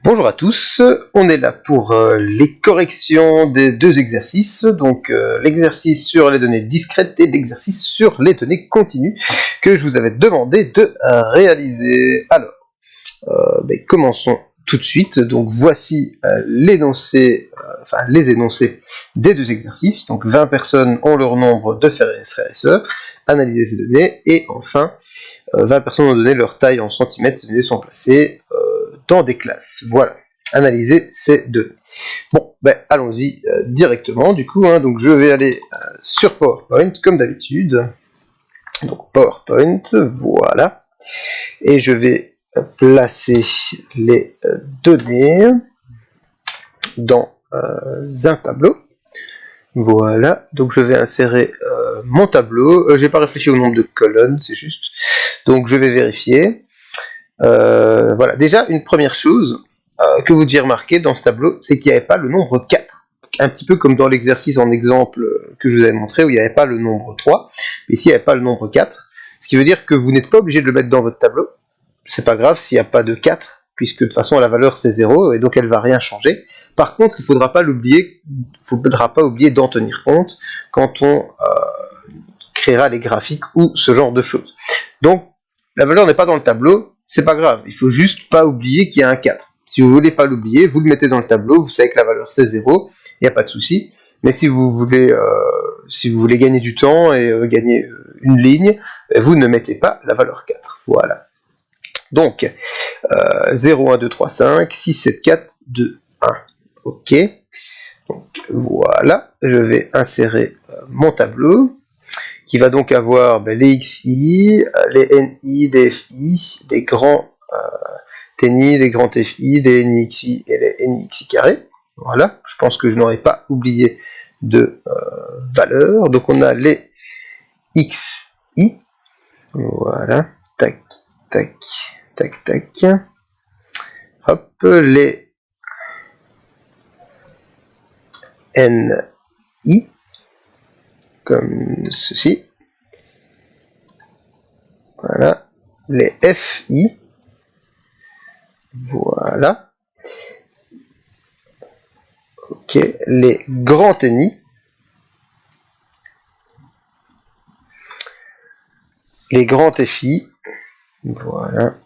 Bonjour à tous, on est là pour les corrections des deux exercices, donc l'exercice sur les données discrètes et l'exercice sur les données continues que je vous avais demandé de réaliser. Alors, commençons tout de suite. Donc voici l'énoncé, les énoncés des deux exercices. Donc 20 personnes ont leur nombre de frères et sœurs, analyser ces données, et enfin 20 personnes ont donné leur taille en centimètres, ces données sont placées dans des classes. Voilà, analyser ces données. Bon, allons-y directement du coup, donc je vais aller sur PowerPoint comme d'habitude. Donc PowerPoint, voilà. Et je vais placer les données dans un tableau. Voilà, donc je vais insérer mon tableau. J'ai pas réfléchi au nombre de colonnes, c'est juste. Donc je vais vérifier. Voilà, déjà une première chose que vous deviez remarquer dans ce tableau, c'est qu'il n'y avait pas le nombre 4. Un petit peu comme dans l'exercice en exemple que je vous avais montré, où il n'y avait pas le nombre 3, mais ici il n'y avait pas le nombre 4. Ce qui veut dire que vous n'êtes pas obligé de le mettre dans votre tableau. C'est pas grave s'il n'y a pas de 4, puisque de toute façon la valeur c'est 0, et donc elle ne va rien changer. Par contre, il ne faudra pas l'oublier, d'en tenir compte quand on créera les graphiques ou ce genre de choses. Donc, la valeur n'est pas dans le tableau, c'est pas grave, il faut juste pas oublier qu'il y a un 4. Si vous voulez pas l'oublier, vous le mettez dans le tableau, vous savez que la valeur c'est 0, il n'y a pas de souci. Mais si vous voulez gagner du temps et gagner une ligne, vous ne mettez pas la valeur 4. Voilà. Donc, 0, 1, 2, 3, 5, 6, 7, 4, 2, 1. Ok. Donc, voilà. Je vais insérer mon tableau, qui va donc avoir les XI, les NI, les FI, les grands TNI, les grands FI, les NIXI et les NIXI carrés. Voilà, je pense que je n'aurais pas oublié de valeurs. Donc on a les XI, voilà, tac, tac, tac, tac. Hop, les NI, comme ceci. Voilà, les FI, voilà. Ok, les grands TNI, les grands FI, voilà.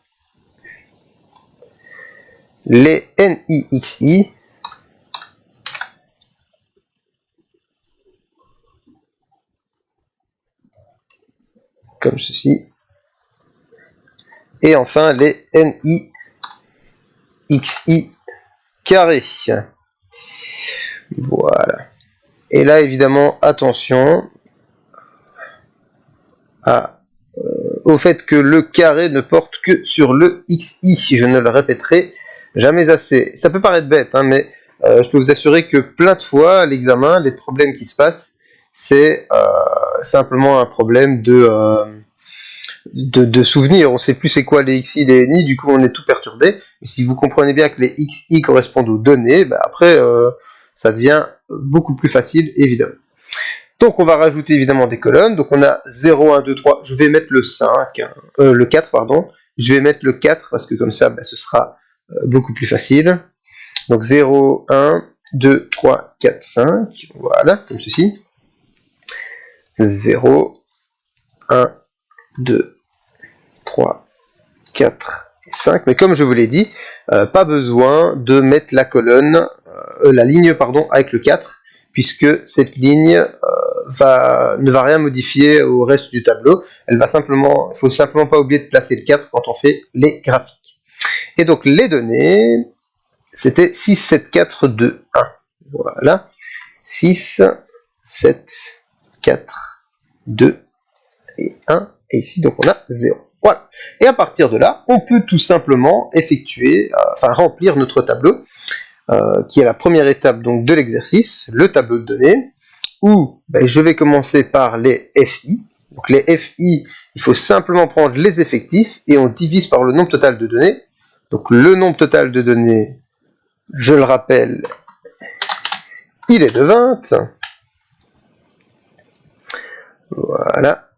Les NIXI, comme ceci. Et enfin les NIXI carré. Voilà. Et là, évidemment, attention au fait que le carré ne porte que sur le XI. Je ne le répéterai jamais assez. Ça peut paraître bête, mais je peux vous assurer que plein de fois, à l'examen, les problèmes qui se passent, c'est simplement un problème de souvenirs. On ne sait plus c'est quoi les XI, les NI, du coup on est tout perturbé. Mais si vous comprenez bien que les XI correspondent aux données, après ça devient beaucoup plus facile, évidemment. Donc on va rajouter évidemment des colonnes. Donc on a 0, 1, 2, 3. Je vais mettre le 4, pardon. Je vais mettre le 4 parce que comme ça, ce sera beaucoup plus facile. Donc 0, 1, 2, 3, 4, 5. Voilà, comme ceci. 0, 1, 2, 3, 4 et 5. Mais comme je vous l'ai dit, pas besoin de mettre la ligne avec le 4, puisque cette ligne ne va rien modifier au reste du tableau. Il faut simplement pas oublier de placer le 4 quand on fait les graphiques. Et donc les données, c'était 6, 7, 4, 2, 1. Voilà. 6, 7, 4, 2 et 1. Et ici, donc on a 0. Voilà. Et à partir de là, on peut tout simplement remplir notre tableau, qui est la première étape donc de l'exercice, le tableau de données, où je vais commencer par les FI. Donc les FI, il faut simplement prendre les effectifs et on divise par le nombre total de données. Donc le nombre total de données, je le rappelle, il est de 20. Voilà.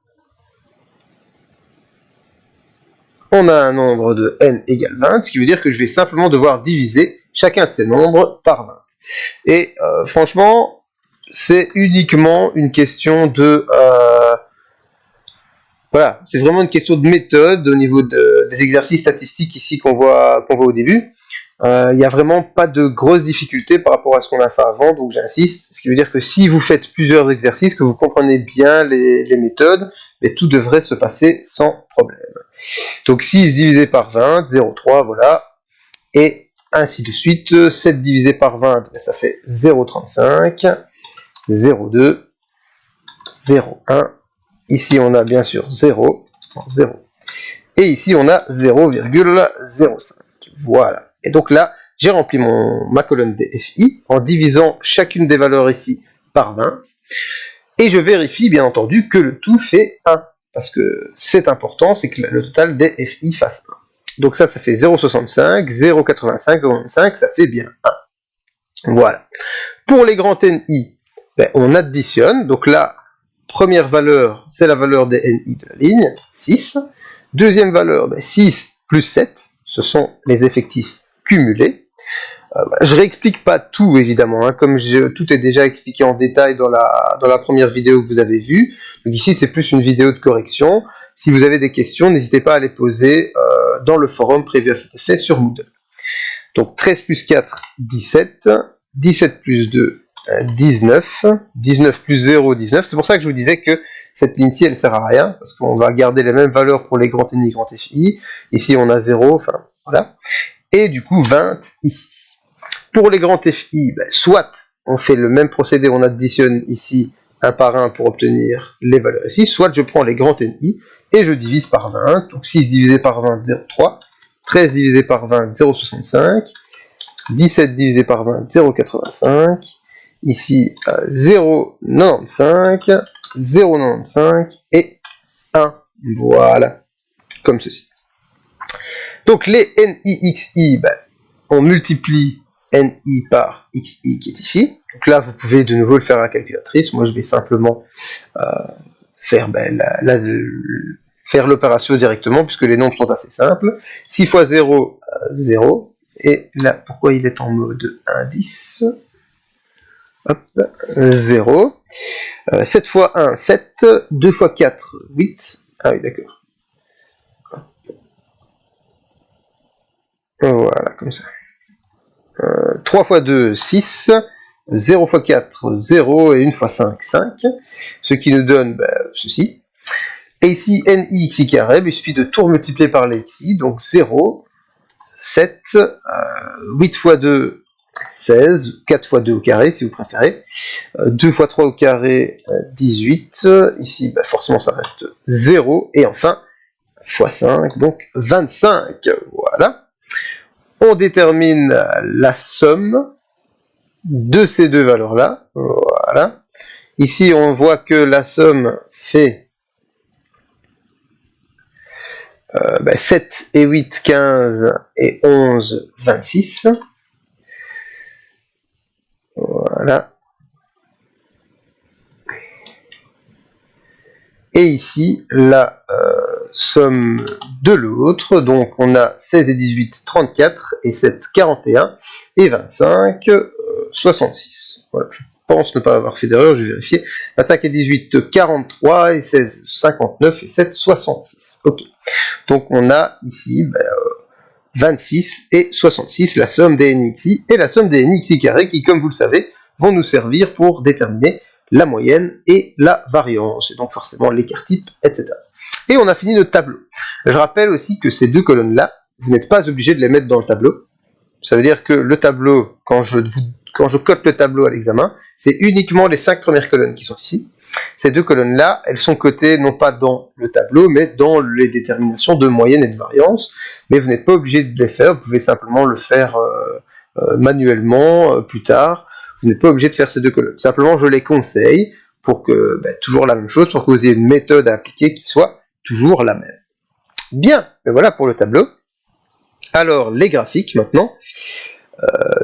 on a un nombre de n égale 20, ce qui veut dire que je vais simplement devoir diviser chacun de ces nombres par 20. Et franchement, c'est uniquement une question de... voilà, c'est vraiment une question de méthode au niveau des exercices statistiques ici qu'on voit au début. Il n'y a vraiment pas de grosses difficultés par rapport à ce qu'on a fait avant, donc j'insiste. Ce qui veut dire que si vous faites plusieurs exercices, que vous comprenez bien les méthodes, mais tout devrait se passer sans problème. Donc 6 divisé par 20, 0,3, voilà. Et ainsi de suite. 7 divisé par 20, ça fait 0,35, 0,2, 0,1. Ici, on a bien sûr 0, 0. Et ici, on a 0,05. Voilà. Et donc là, j'ai rempli ma colonne des FI en divisant chacune des valeurs ici par 20. Et je vérifie, bien entendu, que le tout fait 1. Parce que c'est important, c'est que le total des FI fasse 1. Donc ça fait 0,65, 0,85, 0,95, ça fait bien 1. Voilà. Pour les grands NI, on additionne. Donc là, première valeur, c'est la valeur des NI de la ligne, 6. Deuxième valeur, 6 plus 7, ce sont les effectifs cumulés. Je ne réexplique pas tout, évidemment, comme tout est déjà expliqué en détail dans la première vidéo que vous avez vue. Donc ici, c'est plus une vidéo de correction. Si vous avez des questions, n'hésitez pas à les poser dans le forum prévu à cet effet sur Moodle. Donc 13 plus 4, 17. 17 plus 2, 19. 19 plus 0, 19. C'est pour ça que je vous disais que cette ligne-ci, elle ne sert à rien, parce qu'on va garder les mêmes valeurs pour les grands NI et grands FI. Ici, on a 0, enfin, voilà. Et du coup, 20 ici. Pour les grands FI, soit on fait le même procédé, on additionne ici un par un pour obtenir les valeurs ici, soit je prends les grands NI et je divise par 20. Donc 6 divisé par 20, 0,3. 13 divisé par 20, 0,65. 17 divisé par 20, 0,85. Ici, 0,95. 0,95 et 1. Voilà. Comme ceci. Donc les NIXI, on multiplie NI par XI qui est ici. Donc là, vous pouvez de nouveau le faire à la calculatrice. Moi, je vais simplement faire l'opération directement, puisque les nombres sont assez simples. 6 fois 0, 0. Et là, pourquoi il est en mode indice? Hop, 0. 7 fois 1, 7. 2 fois 4, 8. Ah oui, d'accord. Voilà, comme ça. 3 fois 2, 6. 0 fois 4, 0. Et 1 fois 5, 5. Ce qui nous donne ceci. Et ici, NI xi carré, il suffit de tout multiplier par les xi. Donc 0, 7, 8 fois 2, 16, 4 fois 2 au carré si vous préférez, 2 fois 3 au carré, 18, ici forcément ça reste 0, et enfin fois 5, donc 25, voilà. On détermine la somme de ces deux valeurs-là, voilà. Ici on voit que la somme fait 7 et 8, 15 et 11, 26. Voilà. Et ici, la somme de l'autre, donc on a 16 et 18, 34, et 7, 41, et 25, 66. Voilà, je pense ne pas avoir fait d'erreur, je vais vérifier. 25 et 18, 43, et 16, 59, et 7, 66. Ok. Donc on a ici 26 et 66, la somme des NXI et la somme des NXI carré qui, comme vous le savez, vont nous servir pour déterminer la moyenne et la variance, et donc forcément l'écart type, etc. Et on a fini notre tableau. Je rappelle aussi que ces deux colonnes-là, vous n'êtes pas obligé de les mettre dans le tableau. Ça veut dire que le tableau, quand je cote le tableau à l'examen, c'est uniquement les 5 premières colonnes qui sont ici. Ces deux colonnes-là, elles sont cotées non pas dans le tableau, mais dans les déterminations de moyenne et de variance. Mais vous n'êtes pas obligé de les faire, vous pouvez simplement le faire manuellement plus tard. Vous n'êtes pas obligé de faire ces deux colonnes. Simplement, je les conseille pour que, toujours la même chose, pour que vous ayez une méthode à appliquer qui soit toujours la même. Bien, et voilà pour le tableau. Alors, les graphiques maintenant.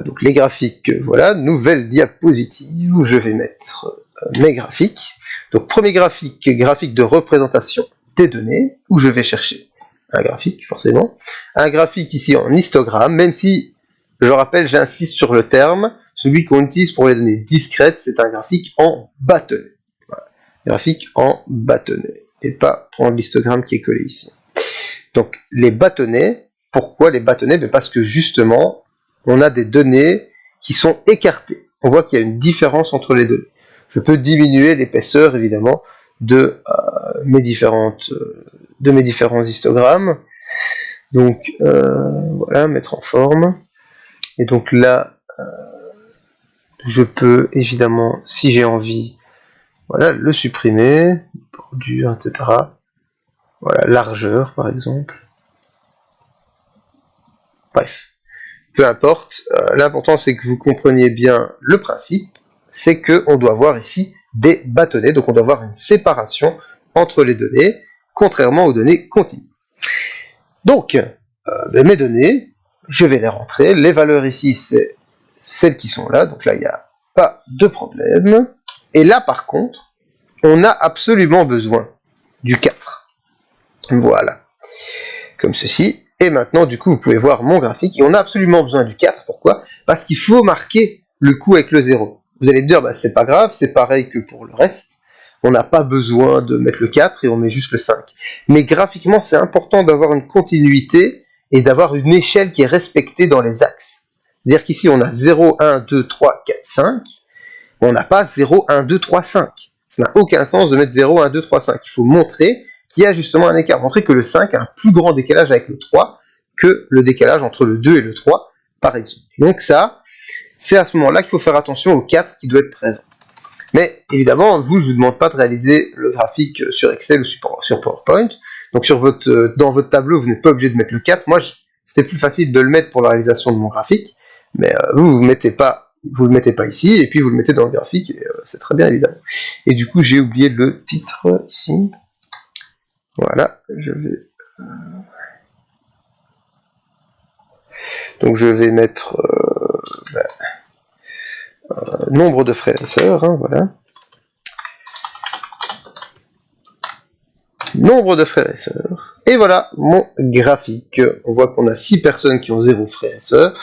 Donc les graphiques, voilà, nouvelle diapositive où je vais mettre mes graphiques. Donc premier graphique, graphique de représentation des données, où je vais chercher un graphique forcément, un graphique ici en histogramme, même si, je rappelle, j'insiste sur le terme, celui qu'on utilise pour les données discrètes, c'est un graphique en bâtonnet. Voilà. Graphique en bâtonnet, et pas prendre l'histogramme qui est collé ici. Donc les bâtonnets, pourquoi les bâtonnets? Parce que justement, on a des données qui sont écartées. On voit qu'il y a une différence entre les données. Je peux diminuer l'épaisseur, évidemment, de mes différents histogrammes. Donc voilà, mettre en forme. Et donc là, je peux évidemment, si j'ai envie, voilà, le supprimer, bordure, etc. Voilà, largeur par exemple. Bref, peu importe, l'important c'est que vous compreniez bien le principe, c'est qu'on doit avoir ici des bâtonnets, donc on doit avoir une séparation entre les données, contrairement aux données continues. Donc, mes données, je vais les rentrer, les valeurs ici c'est celles qui sont là, donc là il n'y a pas de problème, et là par contre, on a absolument besoin du 4. Voilà, comme ceci. Et maintenant, du coup, vous pouvez voir mon graphique. Et on a absolument besoin du 4. Pourquoi? Parce qu'il faut marquer le coup avec le 0. Vous allez me dire, bah, c'est pas grave, c'est pareil que pour le reste. On n'a pas besoin de mettre le 4 et on met juste le 5. Mais graphiquement, c'est important d'avoir une continuité et d'avoir une échelle qui est respectée dans les axes. C'est-à-dire qu'ici, on a 0, 1, 2, 3, 4, 5. Mais on n'a pas 0, 1, 2, 3, 5. Ça n'a aucun sens de mettre 0, 1, 2, 3, 5. Il faut montrer qu'il y a justement un écart. Montrer que le 5 a un plus grand décalage avec le 3 que le décalage entre le 2 et le 3, par exemple. Donc ça, c'est à ce moment-là qu'il faut faire attention au 4 qui doit être présent. Mais évidemment, je ne vous demande pas de réaliser le graphique sur Excel ou sur PowerPoint. Donc dans votre tableau, vous n'êtes pas obligé de mettre le 4. Moi, c'était plus facile de le mettre pour la réalisation de mon graphique. Mais vous ne le mettez pas ici, et puis vous le mettez dans le graphique, et c'est très bien évidemment. Et du coup, j'ai oublié le titre ici. Voilà, je vais... Donc je vais mettre nombre de frères et sœurs, hein, voilà. Nombre de frères et sœurs. Et voilà mon graphique. On voit qu'on a 6 personnes qui ont 0 frères et sœurs,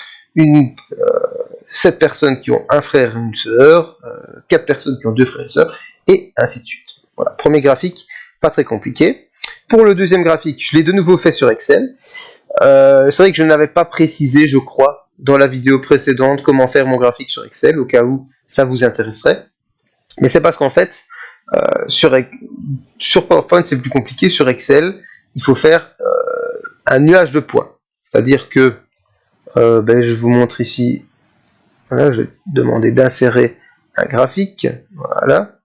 7 personnes qui ont un frère et une sœur, 4 personnes qui ont 2 frères et sœurs, et ainsi de suite. Voilà, premier graphique, pas très compliqué. Pour le deuxième graphique, je l'ai de nouveau fait sur Excel. C'est vrai que je n'avais pas précisé, je crois, dans la vidéo précédente, comment faire mon graphique sur Excel, au cas où ça vous intéresserait. Mais c'est parce qu'en fait, sur PowerPoint, c'est plus compliqué. Sur Excel, il faut faire un nuage de points. C'est-à-dire que, je vous montre ici, voilà, je vais demander d'insérer un graphique. Voilà.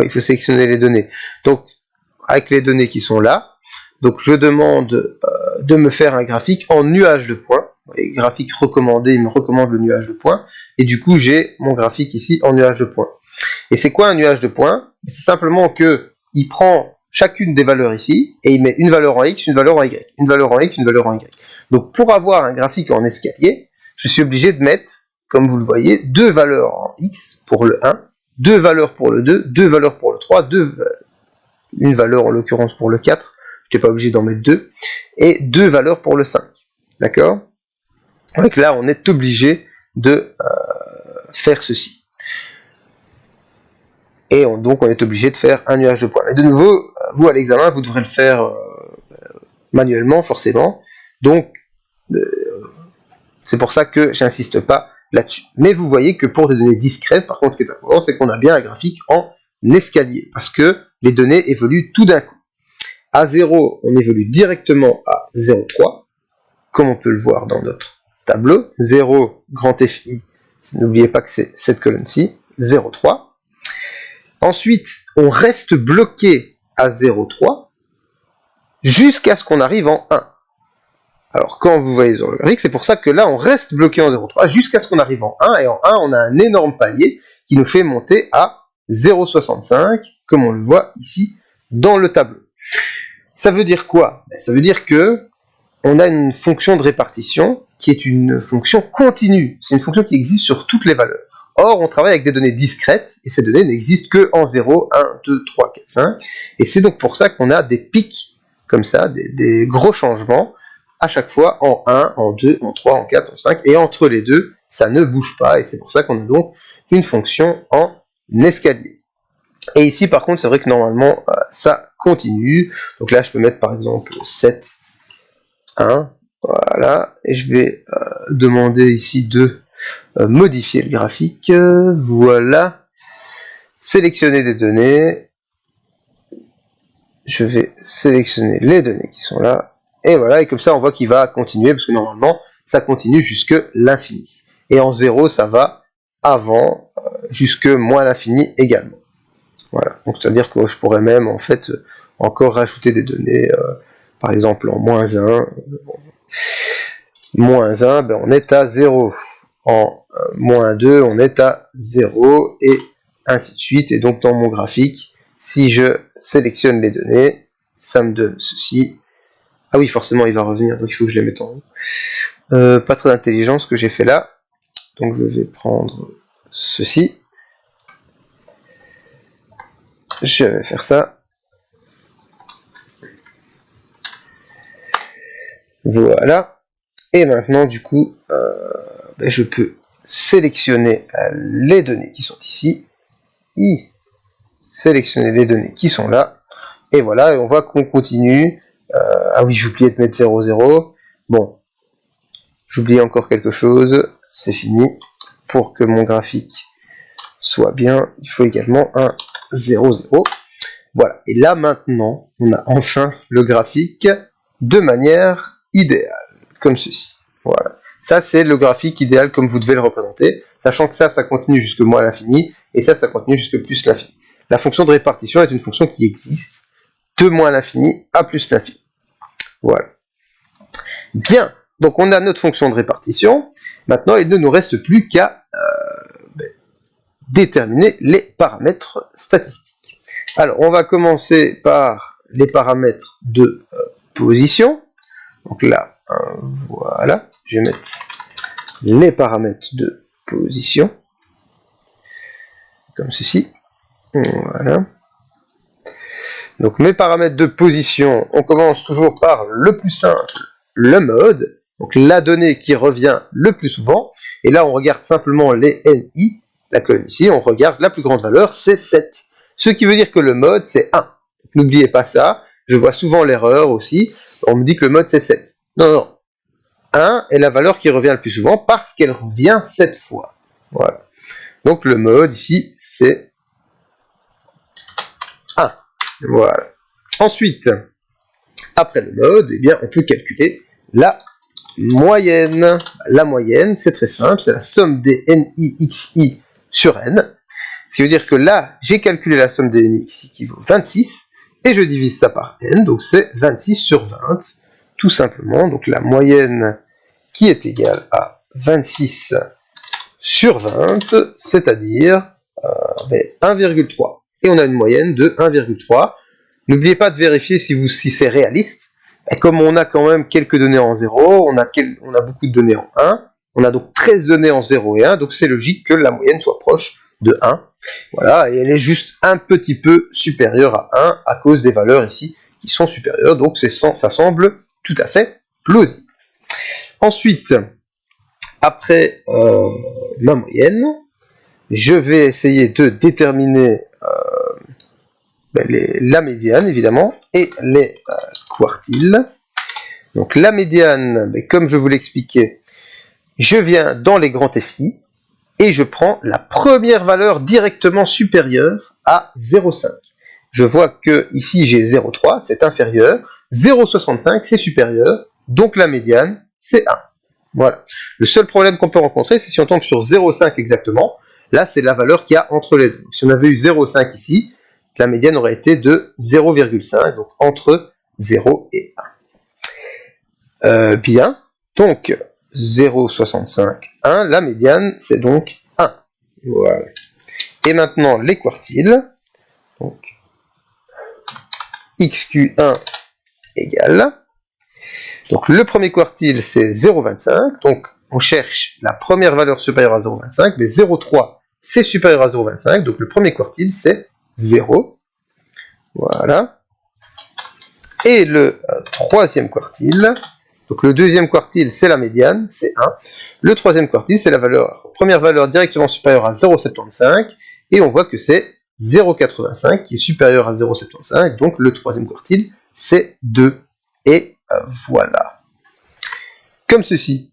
Il faut sélectionner les données. Donc, avec les données qui sont là, donc je demande de me faire un graphique en nuage de points. Et graphique recommandé, il me recommande le nuage de points. Et du coup, j'ai mon graphique ici en nuage de points. Et c'est quoi un nuage de points? C'est simplement que il prend chacune des valeurs ici, et il met une valeur en X, une valeur en Y, une valeur en X, une valeur en Y. Donc pour avoir un graphique en escalier, je suis obligé de mettre, comme vous le voyez, 2 valeurs en X pour le 1, 2 valeurs pour le 2, 2 valeurs pour le 3, une valeur en l'occurrence pour le 4, je n'étais pas obligé d'en mettre 2, et 2 valeurs pour le 5. D'accord? Donc là, on est obligé de faire ceci. Et donc, on est obligé de faire un nuage de points. Mais de nouveau, vous, à l'examen, vous devrez le faire manuellement, forcément. Donc, c'est pour ça que j'insiste pas là-dessus. Mais vous voyez que pour des données discrètes, par contre, ce qui est important, c'est qu'on a bien un graphique en escalier, parce que les données évoluent tout d'un coup. À 0, on évolue directement à 0,3, comme on peut le voir dans notre tableau. 0, grand FI, n'oubliez pas que c'est cette colonne-ci, 0,3. Ensuite, on reste bloqué à 0,3 jusqu'à ce qu'on arrive en 1. Alors, quand vous voyez sur le graphique, c'est pour ça que là, on reste bloqué en 0,3 jusqu'à ce qu'on arrive en 1. Et en 1, on a un énorme palier qui nous fait monter à 0,65, comme on le voit ici dans le tableau. Ça veut dire quoi? Ça veut dire que on a une fonction de répartition qui est une fonction continue. C'est une fonction qui existe sur toutes les valeurs. Or, on travaille avec des données discrètes, et ces données n'existent que en 0, 1, 2, 3, 4, 5. Et c'est donc pour ça qu'on a des pics comme ça, des gros changements, à chaque fois en 1, en 2, en 3, en 4, en 5, et entre les deux, ça ne bouge pas, et c'est pour ça qu'on a donc une fonction en escalier. Et ici, par contre, c'est vrai que normalement, ça continue. Donc là, je peux mettre par exemple 7, 1, voilà, et je vais demander ici de modifier le graphique, voilà, sélectionner des données, je vais sélectionner les données qui sont là, et voilà, et comme ça on voit qu'il va continuer, parce que normalement ça continue jusque l'infini, et en 0 ça va avant, jusque moins l'infini également. Voilà, donc c'est à dire que je pourrais même en fait encore rajouter des données, par exemple en moins 1, moins 1, ben on est à 0, en moins 2 on est à 0, et ainsi de suite. Et donc dans mon graphique, si je sélectionne les données, ça me donne ceci. Ah oui, forcément il va revenir, donc il faut que je les mette en haut. Pas très intelligent ce que j'ai fait là, donc je vais prendre ceci, je vais faire ça, voilà, et maintenant du coup ben, je peux sélectionner les données qui sont ici, sélectionner les données qui sont là, et voilà, et on voit qu'on continue. Ah oui, j'ai oublié de mettre 0, 0, bon, j'oublie encore quelque chose, c'est fini. Pour que mon graphique soit bien, il faut également un 0, 0. Voilà, et là maintenant, on a enfin le graphique de manière idéale, comme ceci. Voilà, ça c'est le graphique idéal comme vous devez le représenter, sachant que ça continue jusque moins à l'infini, et ça continue jusque plus l'infini. La fonction de répartition est une fonction qui existe, de moins l'infini à plus l'infini. Voilà. Bien, donc on a notre fonction de répartition. Maintenant, il ne nous reste plus qu'à déterminer les paramètres statistiques. Alors, on va commencer par les paramètres de position. Donc là, voilà, je vais mettre les paramètres de position, comme ceci. Voilà. Donc mes paramètres de position, on commence toujours par le plus simple, le mode, donc la donnée qui revient le plus souvent, et là on regarde simplement les NI, la colonne ici, on regarde la plus grande valeur, c'est 7, ce qui veut dire que le mode c'est 1, n'oubliez pas ça, je vois souvent l'erreur aussi, on me dit que le mode c'est 7, non, 1 est la valeur qui revient le plus souvent, parce qu'elle revient 7 fois, voilà, donc le mode ici c'est 1. Voilà. Ensuite, après le mode, eh bien, on peut calculer la moyenne. La moyenne, c'est très simple, c'est la somme des NIXI sur N. Ce qui veut dire que là, j'ai calculé la somme des NIXI qui vaut 26, et je divise ça par N, donc c'est 26 sur 20, tout simplement. Donc la moyenne qui est égale à 26 sur 20, c'est-à-dire 1,3. Et on a une moyenne de 1,3. N'oubliez pas de vérifier si c'est réaliste. Et comme on a quand même quelques données en 0, on a beaucoup de données en 1, on a donc 13 données en 0 et 1, donc c'est logique que la moyenne soit proche de 1. Voilà, et elle est juste un petit peu supérieure à 1 à cause des valeurs ici qui sont supérieures, donc ça semble tout à fait plausible. Ensuite, après ma moyenne, je vais essayer de déterminer la médiane, évidemment, et les quartiles. Donc la médiane, comme je vous l'expliquais, je viens dans les grands FI, et je prends la première valeur directement supérieure à 0,5. Je vois que ici j'ai 0,3, c'est inférieur, 0,65 c'est supérieur, donc la médiane c'est 1. Voilà. Le seul problème qu'on peut rencontrer, c'est si on tombe sur 0,5 exactement, là c'est la valeur qu'il y a entre les deux. Si on avait eu 0,5 ici, la médiane aurait été de 0,5, donc entre 0 et 1. Bien, donc 0,65, 1, la médiane c'est donc 1. Voilà. Et maintenant les quartiles, donc xq1 égale, donc le premier quartile c'est 0,25, donc on cherche la première valeur supérieure à 0,25, mais 0,3 c'est supérieur à 0,25, donc le premier quartile c'est 0. Voilà. Et le troisième quartile, donc le deuxième quartile c'est la médiane, c'est 1. Le troisième quartile c'est la première valeur directement supérieure à 0,75, et on voit que c'est 0,85 qui est supérieur à 0,75, donc le troisième quartile c'est 2. Et voilà. Comme ceci.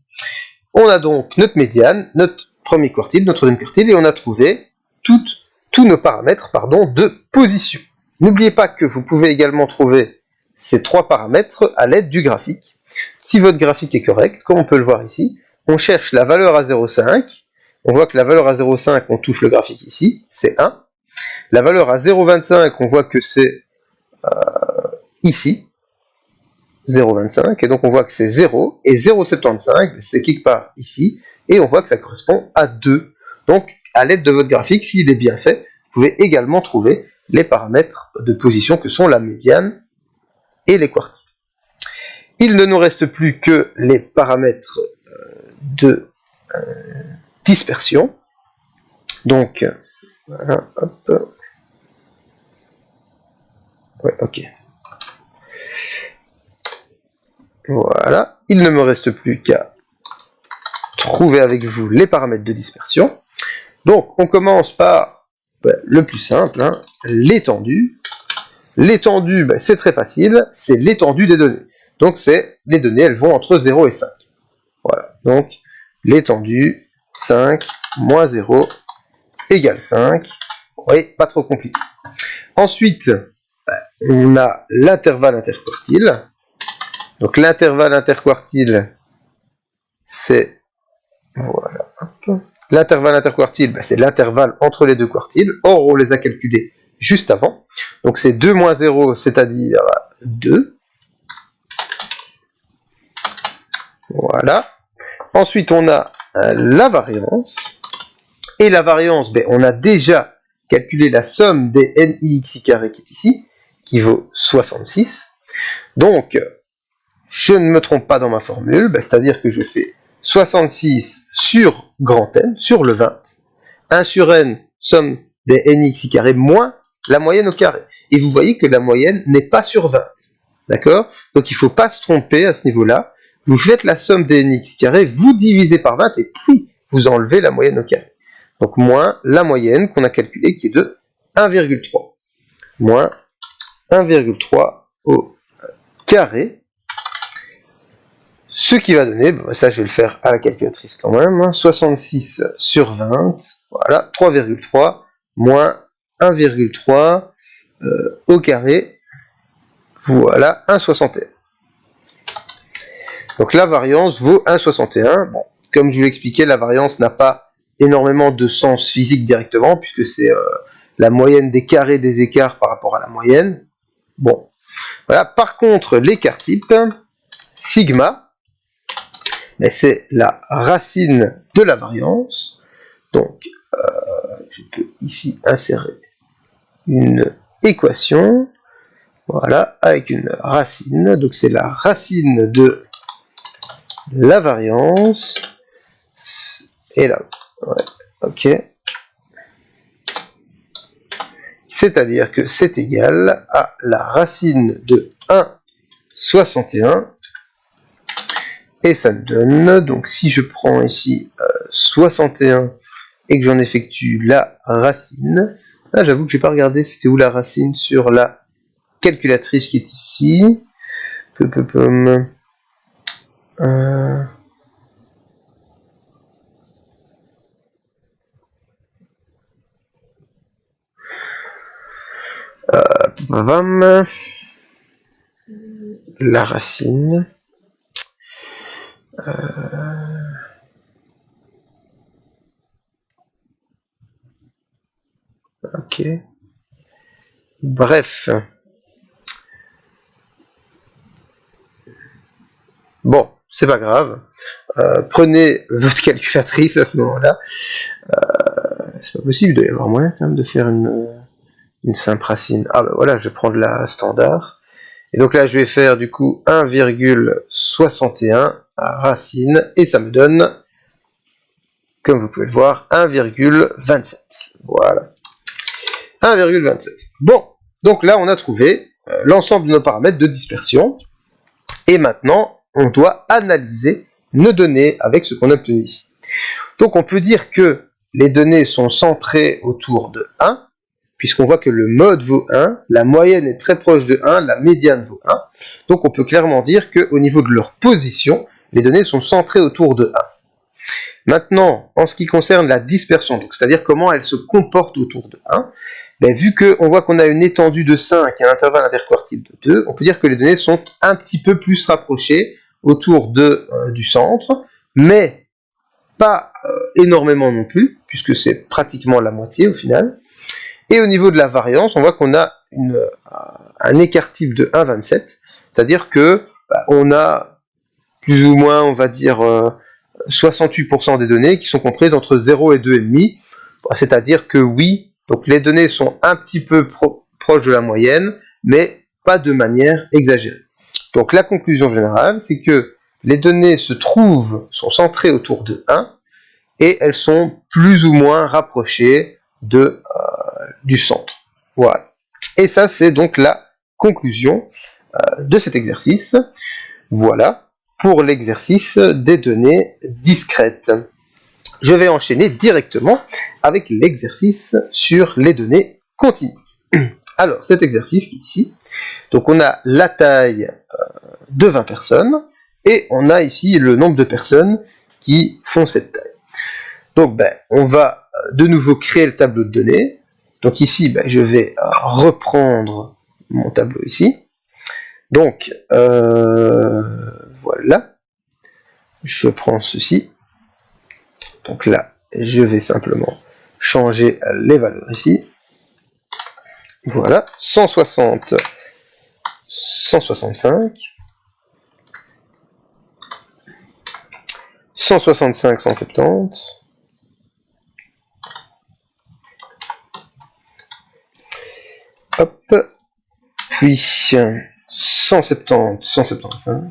On a donc notre médiane, notre premier quartile, notre deuxième quartile, et on a trouvé tous nos paramètres de position. N'oubliez pas que vous pouvez également trouver ces 3 paramètres à l'aide du graphique. Si votre graphique est correct, comme on peut le voir ici, on cherche la valeur à 0,5, on voit que la valeur à 0,5, on touche le graphique ici, c'est 1. La valeur à 0,25, on voit que c'est ici, 0,25, et donc on voit que c'est 0, et 0,75, c'est quelque part ici, et on voit que ça correspond à 2. Donc, à l'aide de votre graphique, s'il est bien fait, vous pouvez également trouver les paramètres de position que sont la médiane et les quartiles. Il ne nous reste plus que les paramètres de dispersion. Donc, voilà, hop. Ouais, ok. Voilà, il ne me reste plus qu'à trouver avec vous les paramètres de dispersion. Donc, on commence par le plus simple, hein, l'étendue. L'étendue, c'est très facile, c'est l'étendue des données. Donc, les données, elles vont entre 0 et 5. Voilà, donc l'étendue, 5 moins 0 égale 5. Oui, pas trop compliqué. Ensuite, on a l'intervalle interquartile. Donc l'intervalle interquartile, c'est... Voilà. L'intervalle interquartile, c'est l'intervalle entre les deux quartiles. Or, on les a calculés juste avant. Donc c'est 2 moins 0, c'est-à-dire 2. Voilà. Ensuite, on a la variance. Et la variance, on a déjà calculé la somme des nixi carré qui est ici, qui vaut 66. Donc, je ne me trompe pas dans ma formule, c'est-à-dire que je fais 66 sur grand N, sur le 20, 1 sur N, somme des nixi carré, moins la moyenne au carré. Et vous voyez que la moyenne n'est pas sur 20. D'accord? Donc il ne faut pas se tromper à ce niveau-là. Vous faites la somme des nixi carré, vous divisez par 20, et puis vous enlevez la moyenne au carré. Donc moins la moyenne qu'on a calculée, qui est de 1,3. Moins 1,3 au carré. Ce qui va donner, ça je vais le faire à la calculatrice quand même, 66 sur 20, voilà, 3,3 moins 1,3 au carré, voilà, 1,61. Donc la variance vaut 1,61. Bon, comme je vous l'expliquais, la variance n'a pas énormément de sens physique directement, puisque c'est la moyenne des carrés des écarts par rapport à la moyenne. Bon, voilà. Par contre, l'écart type, sigma, c'est la racine de la variance. Donc, je peux ici insérer une équation, voilà, avec une racine. Donc, c'est la racine de la variance. Et là, ouais, ok. C'est-à-dire que c'est égal à la racine de 1,61. Et ça me donne, donc si je prends ici 61 et que j'en effectue la racine, là j'avoue que j'ai pas regardé c'était où la racine sur la calculatrice qui est ici. La racine. Ok. Bref. Bon, c'est pas grave. Prenez votre calculatrice à ce moment-là. C'est pas possible, il doit y avoir moyen quand même de faire une simple racine. Ah ben voilà, je vais prendre la standard. Et donc là, je vais faire du coup 1,61 racine, et ça me donne, comme vous pouvez le voir, 1,27. Voilà. 1,27. Bon, donc là, on a trouvé l'ensemble de nos paramètres de dispersion. Et maintenant, on doit analyser nos données avec ce qu'on a obtenu ici. Donc on peut dire que les données sont centrées autour de 1, puisqu'on voit que le mode vaut 1, la moyenne est très proche de 1, la médiane vaut 1. Donc on peut clairement dire qu'au niveau de leur position, les données sont centrées autour de 1. Maintenant, en ce qui concerne la dispersion, donc c'est-à-dire comment elles se comportent autour de 1, ben, vu qu'on voit qu'on a une étendue de 5 et un intervalle interquartile de 2, on peut dire que les données sont un petit peu plus rapprochées autour du centre, mais pas énormément non plus, puisque c'est pratiquement la moitié au final. Et au niveau de la variance, on voit qu'on a un écart type de 1,27, c'est-à-dire que on a plus ou moins, on va dire, 68% des données qui sont comprises entre 0 et 2,5, c'est-à-dire que oui, donc les données sont un petit peu proches de la moyenne, mais pas de manière exagérée. Donc la conclusion générale, c'est que les données sont centrées autour de 1, et elles sont plus ou moins rapprochées du centre. Voilà. Et ça, c'est donc la conclusion de cet exercice. Voilà pour l'exercice des données discrètes. Je vais enchaîner directement avec l'exercice sur les données continues. Alors, cet exercice qui est ici, donc on a la taille de 20 personnes, et on a ici le nombre de personnes qui font cette taille. Donc, on va de nouveau créer le tableau de données. Donc ici, je vais reprendre mon tableau ici. Donc, voilà. Je prends ceci. Donc là, je vais simplement changer les valeurs ici. Voilà. 160, 165. 165, 170. Hop. Puis 170, 175.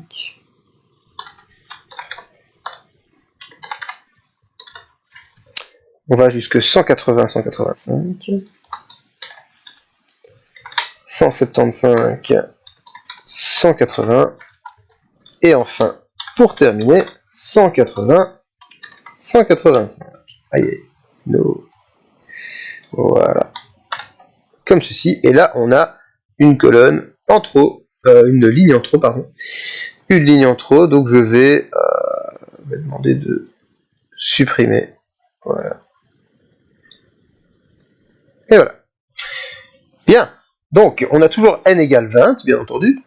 On va jusque 180, 185. 175, 180. Et enfin, pour terminer, 180, 185. Aïe, no. Voilà. Comme ceci. Et là, on a une colonne en trop, une ligne en trop, pardon. Une ligne en trop, donc je vais demander de supprimer. Voilà. Et voilà. Bien. Donc, on a toujours n égale 20, bien entendu.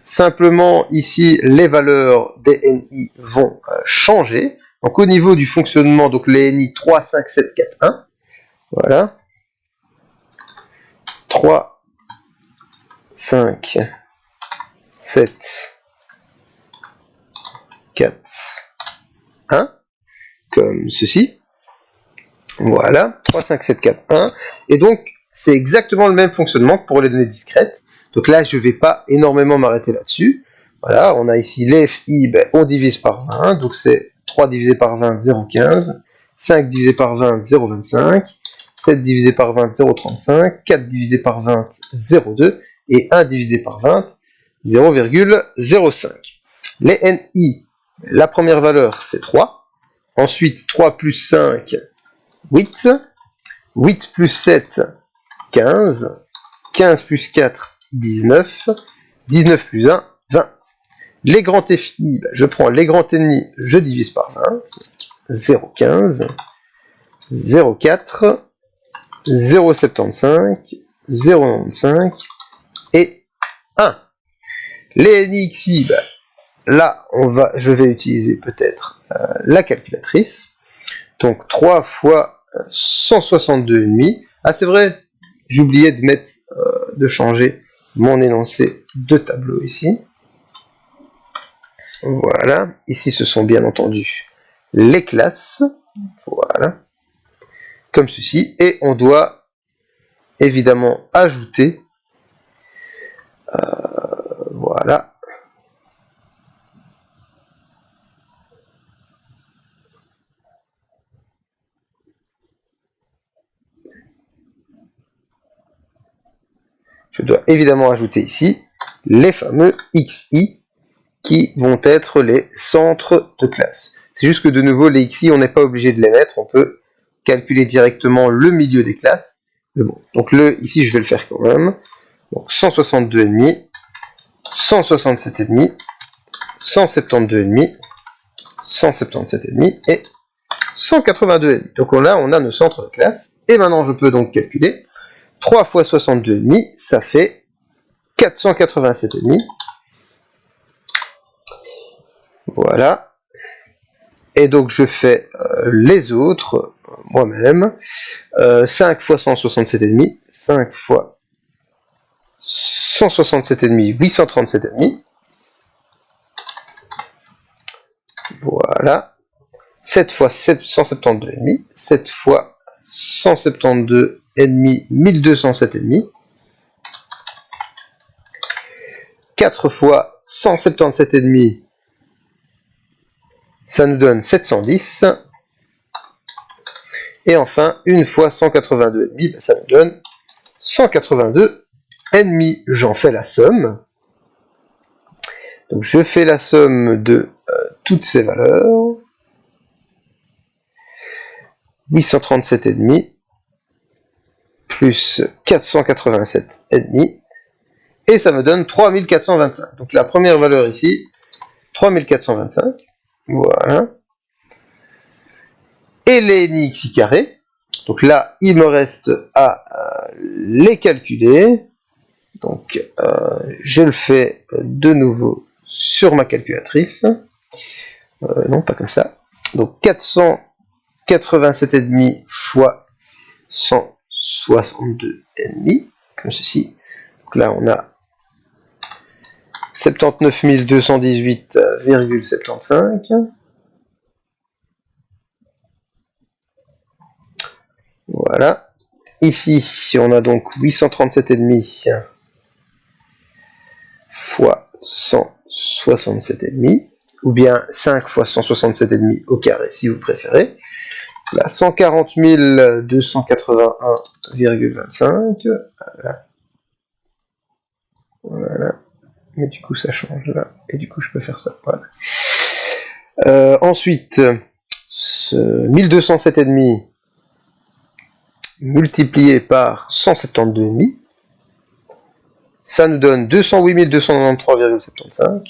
Simplement, ici, les valeurs des NI vont changer. Donc, au niveau du fonctionnement, donc les NI 3, 5, 7, 4, 1. Voilà. 3, 5, 7, 4, 1. Comme ceci. Voilà. 3, 5, 7, 4, 1. Et donc, c'est exactement le même fonctionnement que pour les données discrètes. Donc là, je ne vais pas énormément m'arrêter là-dessus. Voilà, on a ici les FI, on divise par 20, donc c'est 3 divisé par 20, 0,15, 5 divisé par 20, 0,25, 7 divisé par 20, 0,35, 4 divisé par 20, 0,2, et 1 divisé par 20, 0,05. Les NI, la première valeur, c'est 3. Ensuite, 3 plus 5, 8. 8 plus 7, 15. 15 plus 4, 19. 19 plus 1, 20. Les grands FI, je prends les grands NI, je divise par 20. 0,15, 0,4, 0,75, 0,95 et 1. Les NIXI, là, je vais utiliser peut-être la calculatrice. Donc 3 fois 162,5. Ah, c'est vrai, j'oubliais de changer mon énoncé de tableau ici. Voilà. Ici, ce sont bien entendu les classes. Voilà. Comme ceci. Et on doit évidemment ajouter. Voilà. je dois évidemment ajouter ici les fameux XI qui vont être les centres de classe. C'est juste que de nouveau, les XI, on n'est pas obligé de les mettre, on peut calculer directement le milieu des classes. Mais bon, donc ici, je vais le faire quand même. Donc 162,5, 167,5, 172,5, 177,5 et 182,5. Donc là, on a nos centres de classe. Et maintenant, je peux donc calculer 3 fois 62,5, ça fait 487,5. Voilà. Et donc, je fais les autres moi-même. 5 fois 167,5, 5 fois 167,5, 837,5. Voilà. 7 fois 172,5, 7 fois 172,5, 1207,5. 4 fois 177,5, ça nous donne 710. Et enfin, 1 fois 182,5, ça nous donne 182,5. J'en fais la somme. Donc je fais la somme de toutes ces valeurs. 837,5 plus 487,5. Et ça me donne 3425. Donc la première valeur ici, 3425. Voilà. Et les NXI carrés. Donc là, il me reste à les calculer. Donc je le fais de nouveau sur ma calculatrice. Non, pas comme ça. Donc 487,5 fois 162,5, comme ceci. Donc là, on a 79 218,75. Voilà. Ici, on a donc 837,5 fois 167,5, ou bien 5 fois 167,5 au carré, si vous préférez. Là, 140 281,25. Voilà. Voilà. Mais du coup, ça change là. Et du coup, je peux faire ça. Voilà. Ensuite, 1207,5 multiplié par 172,5. Ça nous donne 208 293,75.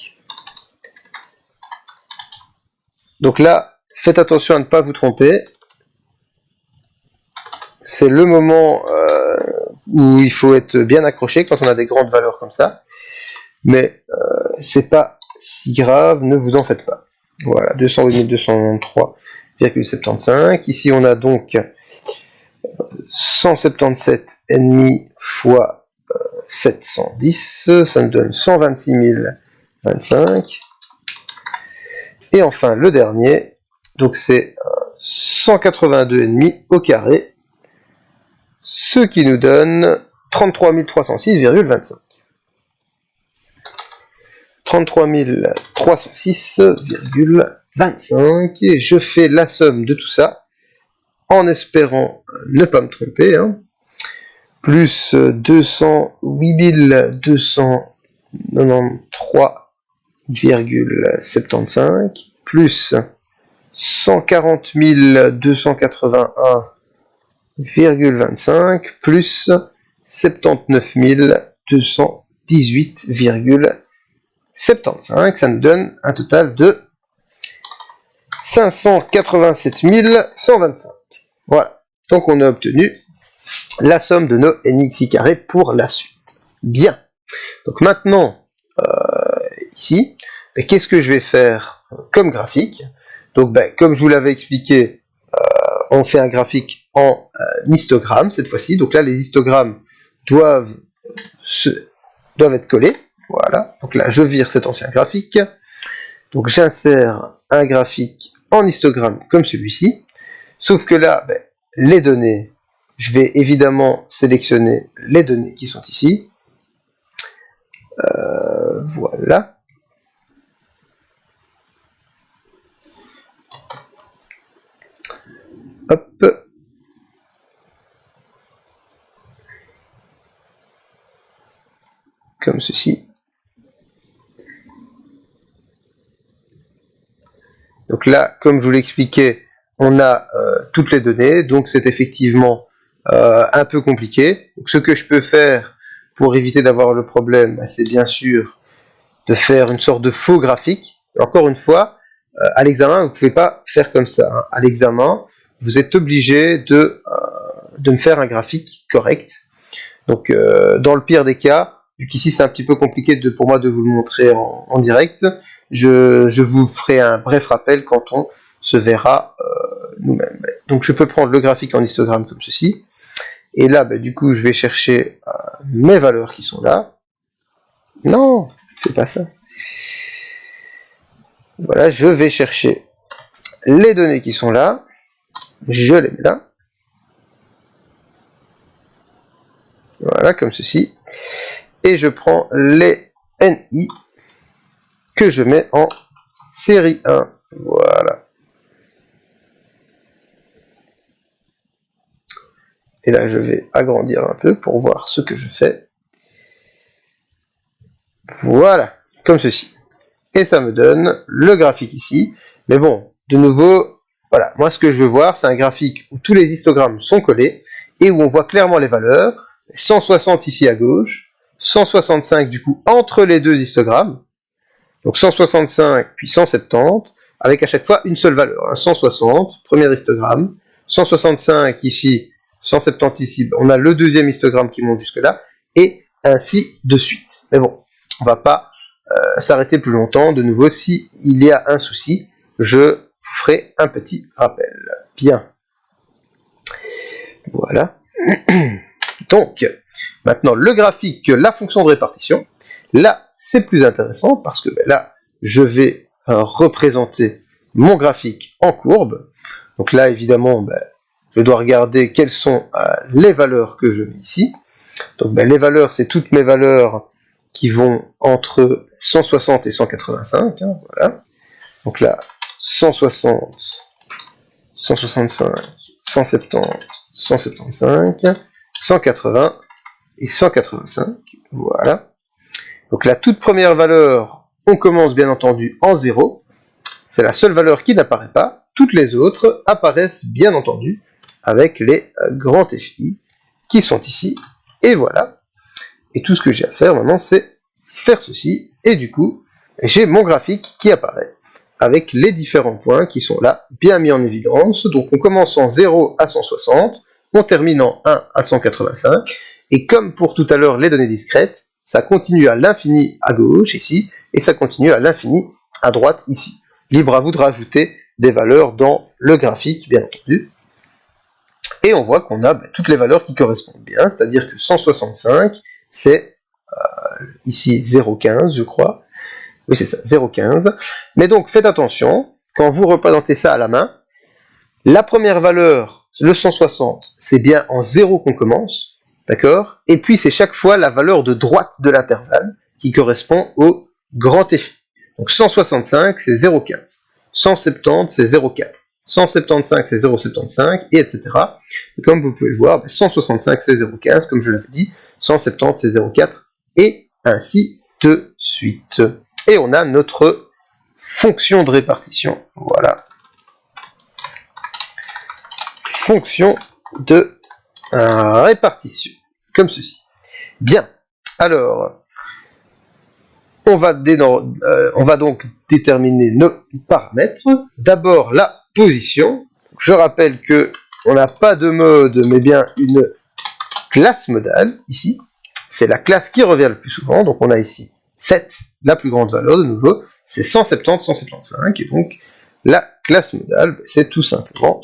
Donc là, faites attention à ne pas vous tromper. C'est le moment où il faut être bien accroché quand on a des grandes valeurs comme ça. Mais c'est pas si grave, ne vous en faites pas. Voilà, 208 293,75. Ici, on a donc 177,5 fois 710, ça nous donne 126 025. Et enfin, le dernier, donc c'est 182,5 au carré, ce qui nous donne 33 306,25. 33 306,25. Et je fais la somme de tout ça, en espérant ne pas me tromper, hein. Plus 208 293,75 plus 140 281,25 plus 79 218,75, ça nous donne un total de 587 125. Voilà, donc on a obtenu la somme de nos NXI carrés pour la suite. Bien, donc maintenant, ici, qu'est-ce que je vais faire comme graphique? Donc, comme je vous l'avais expliqué, on fait un graphique en histogramme cette fois-ci. Donc là, les histogrammes doivent être collés. Voilà. Donc là, je vire cet ancien graphique. Donc j'insère un graphique en histogramme comme celui-ci. Sauf que là, les données, je vais évidemment sélectionner les données qui sont ici. Voilà. Hop. comme ceci. Donc là, comme je vous l'expliquais, on a toutes les données, donc c'est effectivement un peu compliqué. Donc, ce que je peux faire pour éviter d'avoir le problème, c'est bien sûr de faire une sorte de faux graphique. Et encore une fois, à l'examen, vous ne pouvez pas faire comme ça. Hein. À l'examen, vous êtes obligé de me faire un graphique correct. Donc, dans le pire des cas, vu qu'ici c'est un petit peu compliqué pour moi de vous le montrer en direct, je vous ferai un bref rappel quand on se verra nous-mêmes. Donc, je peux prendre le graphique en histogramme comme ceci. Et là, du coup, je vais chercher mes valeurs qui sont là. Non, c'est pas ça. Voilà, je vais chercher les données qui sont là. Je les mets là. Voilà, comme ceci. Et je prends les NI que je mets en série 1. Voilà. Et là, je vais agrandir un peu pour voir ce que je fais. Voilà, comme ceci. Et ça me donne le graphique ici. Mais bon, de nouveau, voilà, moi ce que je veux voir, c'est un graphique où tous les histogrammes sont collés et où on voit clairement les valeurs. 160 ici à gauche, 165 du coup entre les deux histogrammes. Donc 165 puis 170, avec à chaque fois une seule valeur. 160, premier histogramme, 165 ici, 170 ici, on a le deuxième histogramme qui monte jusque là, et ainsi de suite. Mais bon, on va pas s'arrêter plus longtemps. De nouveau, s'il y a un souci, je vous ferai un petit rappel. Bien. Voilà. Donc, maintenant, le graphique, la fonction de répartition. Là, c'est plus intéressant parce que là, je vais représenter mon graphique en courbe. Donc là, évidemment, je dois regarder quelles sont les valeurs que je mets ici. Donc les valeurs, c'est toutes mes valeurs qui vont entre 160 et 185. Hein, voilà. Donc là, 160, 165, 170, 175, 180 et 185. Voilà. Donc la toute première valeur, on commence bien entendu en 0. C'est la seule valeur qui n'apparaît pas. Toutes les autres apparaissent bien entendu avec les grands FI qui sont ici. Et voilà. Et tout ce que j'ai à faire maintenant, c'est faire ceci. Et du coup, j'ai mon graphique qui apparaît avec les différents points qui sont là, bien mis en évidence. Donc on commence en 0 à 160, on termine en 1 à 185. Et comme pour tout à l'heure les données discrètes, ça continue à l'infini à gauche ici, et ça continue à l'infini à droite ici. Libre à vous de rajouter des valeurs dans le graphique, bien entendu. Et on voit qu'on a toutes les valeurs qui correspondent bien, c'est-à-dire que 165, c'est ici 0,15, je crois. Oui, c'est ça, 0,15. Mais donc, faites attention, quand vous représentez ça à la main, la première valeur, le 160, c'est bien en 0 qu'on commence, d'accord? Et puis, c'est chaque fois la valeur de droite de l'intervalle qui correspond au grand FI. Donc, 165, c'est 0,15. 170, c'est 0,4. 175, c'est 0,75, et etc. Et comme vous pouvez le voir, 165, c'est 0,15, comme je l'avais dit. 170, c'est 0,4, et ainsi de suite. Et on a notre fonction de répartition. Voilà. Fonction de répartition. Comme ceci. Bien. Alors, on va donc déterminer nos paramètres. D'abord, la position. Je rappelle que on n'a pas de mode, mais bien une classe modale, ici. C'est la classe qui revient le plus souvent. Donc, on a ici 7, la plus grande valeur, de nouveau, c'est 170, 175. Et donc, la classe modale, c'est tout simplement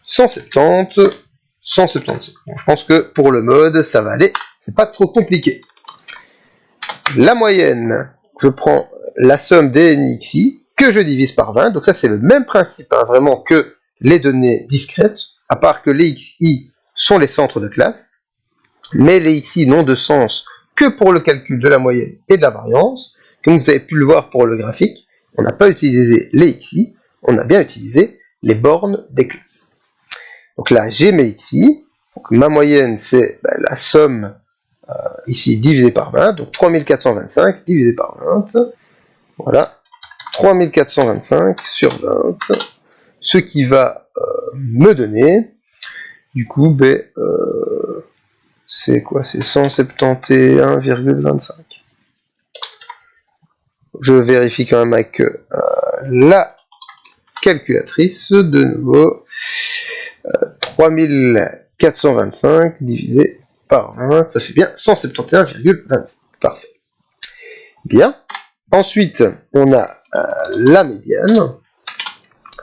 170, 175. Bon, je pense que pour le mode, ça va aller. C'est pas trop compliqué. La moyenne, je prends la somme des NXI que je divise par 20. Donc ça, c'est le même principe, hein, vraiment, que les données discrètes, à part que les XI sont les centres de classe. Mais les XI n'ont de sens que pour le calcul de la moyenne et de la variance. Comme vous avez pu le voir pour le graphique, on n'a pas utilisé les XI, on a bien utilisé les bornes des classes. Donc là, j'ai mes XI. Donc ma moyenne, c'est la somme ici divisé par 20, donc 3425 divisé par 20, voilà, 3425 sur 20, ce qui va me donner, du coup, c'est quoi? C'est 171,25. Je vérifie quand même avec la calculatrice, de nouveau, 3425 divisé par 20, ça fait bien 171,25. Parfait. Bien. Ensuite, on a la médiane.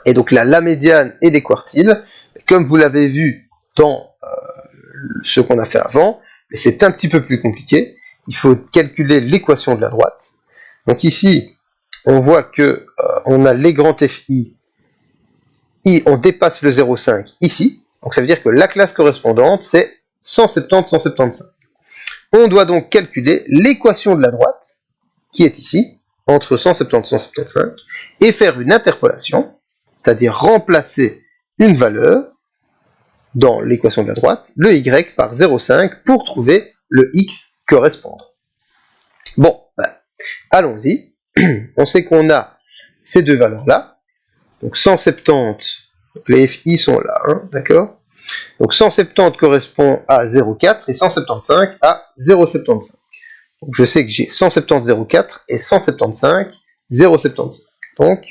Et donc là, la médiane et les quartiles, comme vous l'avez vu dans ce qu'on a fait avant, mais c'est un petit peu plus compliqué. Il faut calculer l'équation de la droite. Donc ici, on voit que on a les grands FI. On dépasse le 0,5 ici. Donc ça veut dire que la classe correspondante, c'est 170, 175. On doit donc calculer l'équation de la droite, qui est ici, entre 170 et 175, et faire une interpolation, c'est-à-dire remplacer une valeur dans l'équation de la droite, le y par 0,5 pour trouver le x correspondant. Bon, allons-y. On sait qu'on a ces deux valeurs-là. Donc 170, donc les FI sont là, hein, d'accord? Donc 170 correspond à 0,4 et 175 à 0,75. Donc je sais que j'ai 170 0,4 et 175 0,75. Donc